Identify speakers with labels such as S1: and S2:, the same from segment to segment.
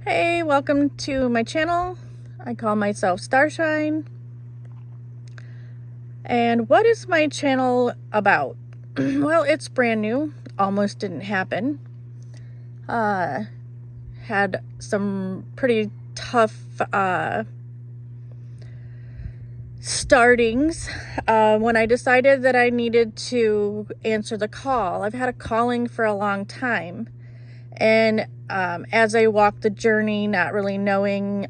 S1: Hey, welcome to my channel. I call myself Starshine. And what is my channel about? Well, it's brand new. Almost didn't happen. Had some pretty tough startings when I decided that I needed to answer the call. I've had a calling for a long time. And as I walked the journey, not really knowing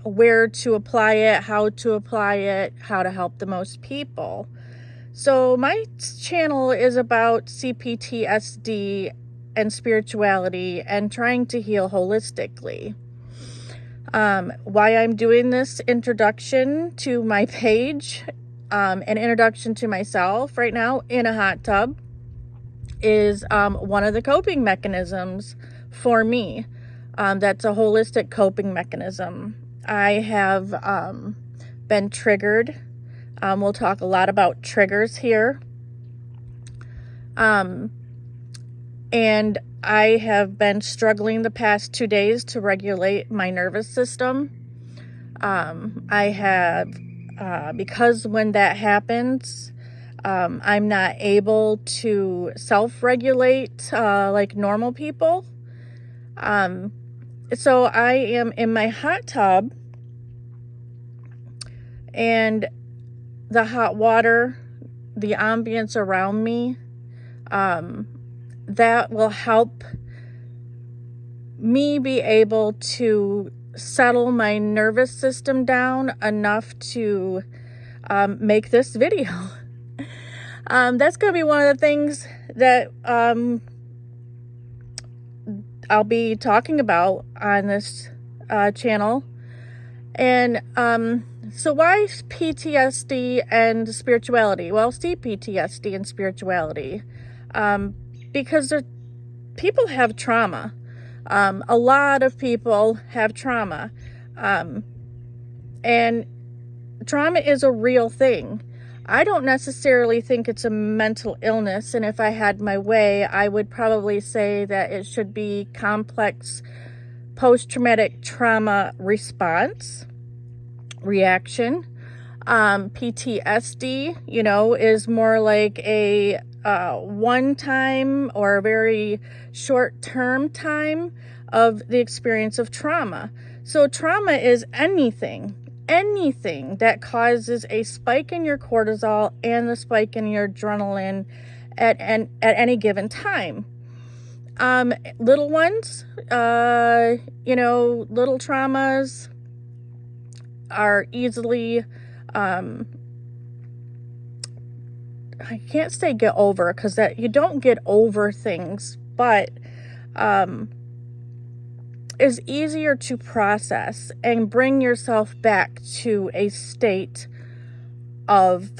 S1: where to apply it, how to apply it, how to help the most people. So my channel is about CPTSD and spirituality and trying to heal holistically. Why I'm doing this introduction to my page, an introduction to myself right now in a hot tub, is one of the coping mechanisms for me. That's a holistic coping mechanism. I have been triggered. We'll talk a lot about triggers here. And I have been struggling the past 2 days to regulate my nervous system. I have, because when that happens, I'm not able to self-regulate like normal people. So I am in my hot tub, and the hot water, the ambience around me, that will help me be able to settle my nervous system down enough to make this video. That's going to be one of the things that I'll be talking about on this channel. And so why PTSD and spirituality? Well, C-PTSD and spirituality. Because people have trauma. A lot of people have trauma. And trauma is a real thing. I don't necessarily think it's a mental illness, and if I had my way, I would probably say that it should be complex post-traumatic trauma response, reaction. PTSD, is more like a one-time or a very short-term time of the experience of trauma. So trauma is anything that causes a spike in your cortisol and the spike in your adrenaline at any given time. Little ones, little traumas are easily, I can't say get over, because that you don't get over things, but is easier to process and bring yourself back to a state of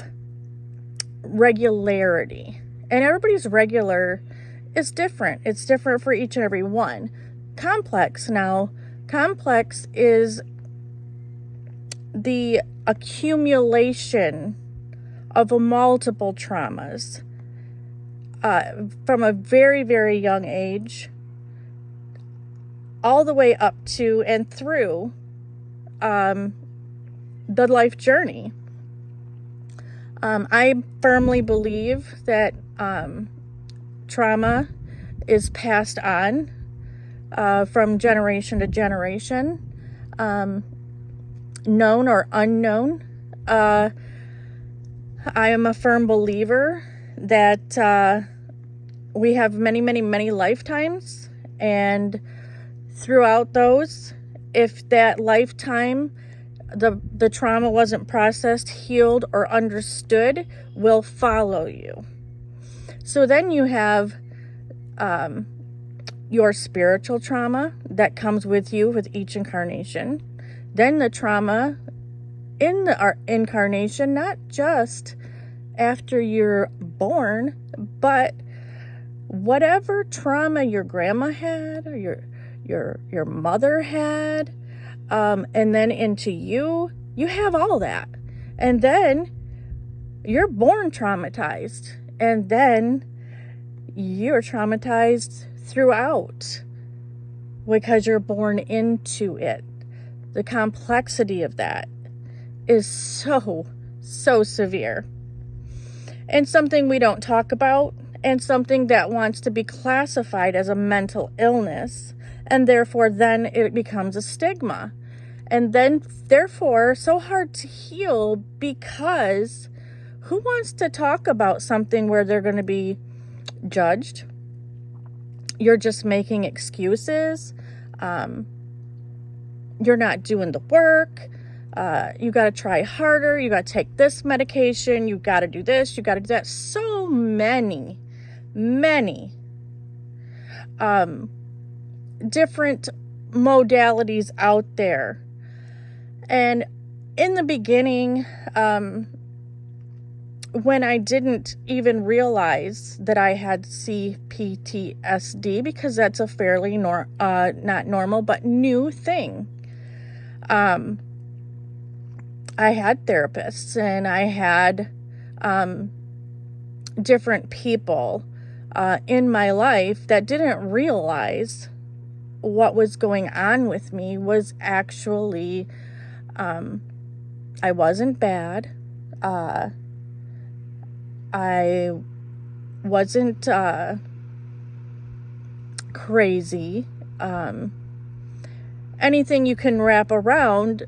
S1: regularity. And everybody's regular is different. It's different for each and every one. Complex is the accumulation of multiple traumas from a very, very young age, all the way up to and through the life journey. I firmly believe that trauma is passed on from generation to generation, known or unknown. I am a firm believer that we have many, many, many lifetimes, and throughout those, if that lifetime the trauma wasn't processed, healed, or understood, will follow you. So then you have your spiritual trauma that comes with you with each incarnation. Then the trauma in the incarnation, not just after you're born, but whatever trauma your grandma had or your mother had, and then into you have all that. And then you're born traumatized, and then you're traumatized throughout because you're born into it. The complexity of that is so severe, and something we don't talk about, and something that wants to be classified as a mental illness, and therefore then it becomes a stigma, and then therefore so hard to heal, because who wants to talk about something where they're going to be judged? You're just making excuses. You're not doing the work. You got to try harder. You got to take this medication. You got to do this. You got to do that. So many different modalities out there. And in the beginning, when I didn't even realize that I had C-PTSD, because that's a fairly not normal, but new thing. I had therapists, and I had different people in my life that didn't realize what was going on with me was actually, I wasn't bad. I wasn't crazy. Anything you can wrap around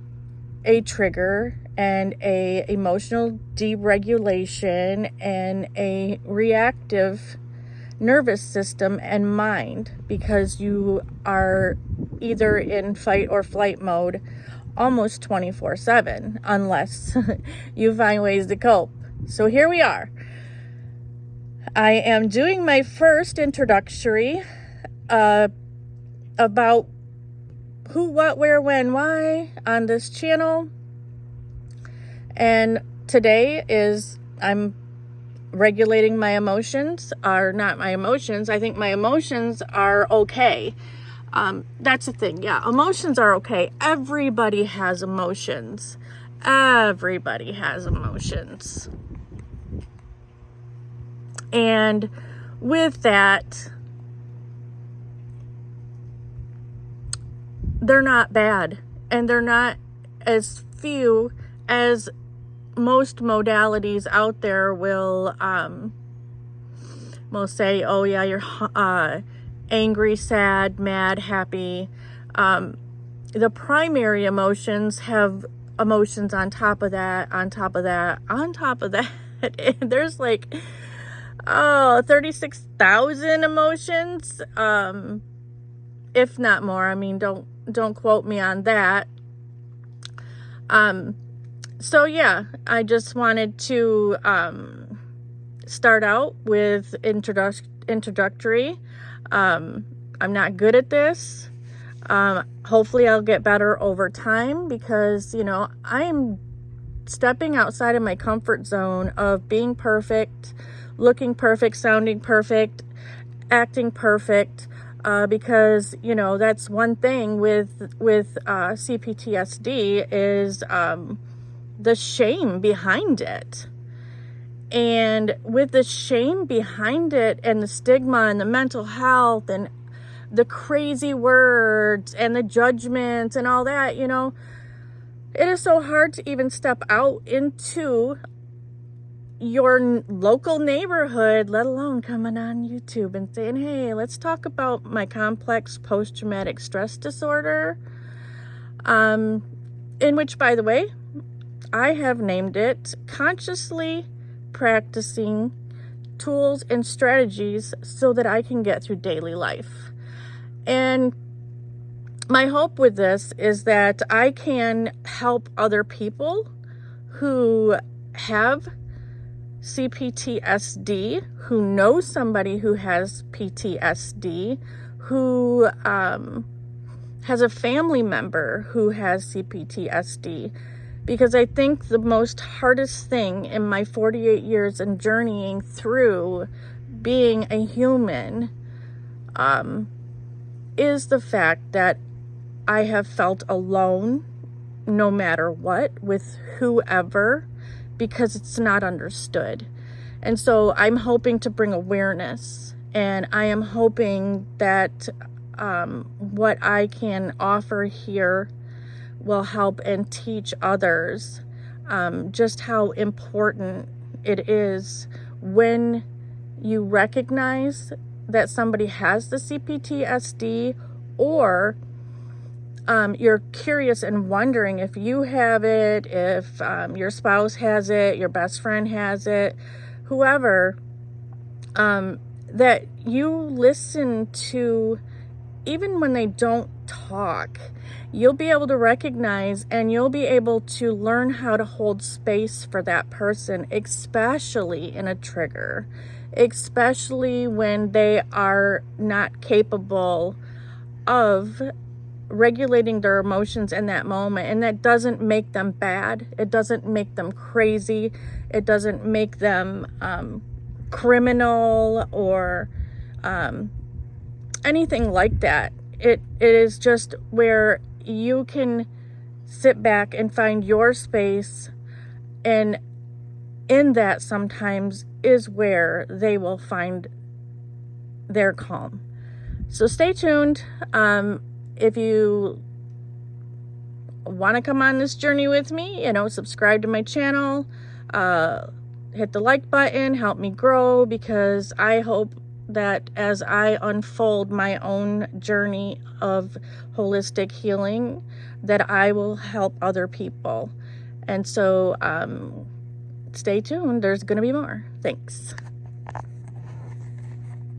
S1: a trigger and a emotional deregulation and a reactive nervous system and mind, because you are either in fight or flight mode almost 24/7 unless you find ways to cope. So here we are. I am doing my first introductory about who, what, where, when, why on this channel. And today I'm regulating my emotions, are not my emotions. I think my emotions are okay. That's the thing. Yeah, emotions are okay. Everybody has emotions. Everybody has emotions. And with that, they're not bad, and they're not as few as most modalities out there will say, oh yeah, you're angry, sad, mad, happy. The primary emotions have emotions on top of that, on top of that, on top of that. And there's like 36,000 emotions, if not more. I mean, don't quote me on that. So yeah, I just wanted to start out with introductory. I'm not good at this. Hopefully I'll get better over time, because, I am stepping outside of my comfort zone of being perfect, looking perfect, sounding perfect, acting perfect, because, that's one thing with CPTSD is the shame behind it. And with the shame behind it, and the stigma, and the mental health, and the crazy words, and the judgments, and all that, it is so hard to even step out into your local neighborhood, let alone coming on YouTube and saying, hey, let's talk about my complex post-traumatic stress disorder, in which, by the way, I have named it consciously practicing tools and strategies so that I can get through daily life. And my hope with this is that I can help other people who have CPTSD, who know somebody who has PTSD, who has a family member who has CPTSD. Because I think the most hardest thing in my 48 years and journeying through being a human is the fact that I have felt alone no matter what with whoever, because it's not understood. And so I'm hoping to bring awareness, and I am hoping that what I can offer here will help and teach others just how important it is when you recognize that somebody has the CPTSD, or you're curious and wondering if you have it, if your spouse has it, your best friend has it, whoever, that you listen to, even when they don't talk, you'll be able to recognize and you'll be able to learn how to hold space for that person, especially in a trigger, especially when they are not capable of regulating their emotions in that moment. And that doesn't make them bad. It doesn't make them crazy. It doesn't make them criminal or anything like that. It is just where you can sit back and find your space, and in that sometimes is where they will find their calm. So stay tuned. If you want to come on this journey with me, subscribe to my channel, hit the like button, help me grow, because I hope that as I unfold my own journey of holistic healing, that I will help other people. And so stay tuned. There's going to be more. Thanks.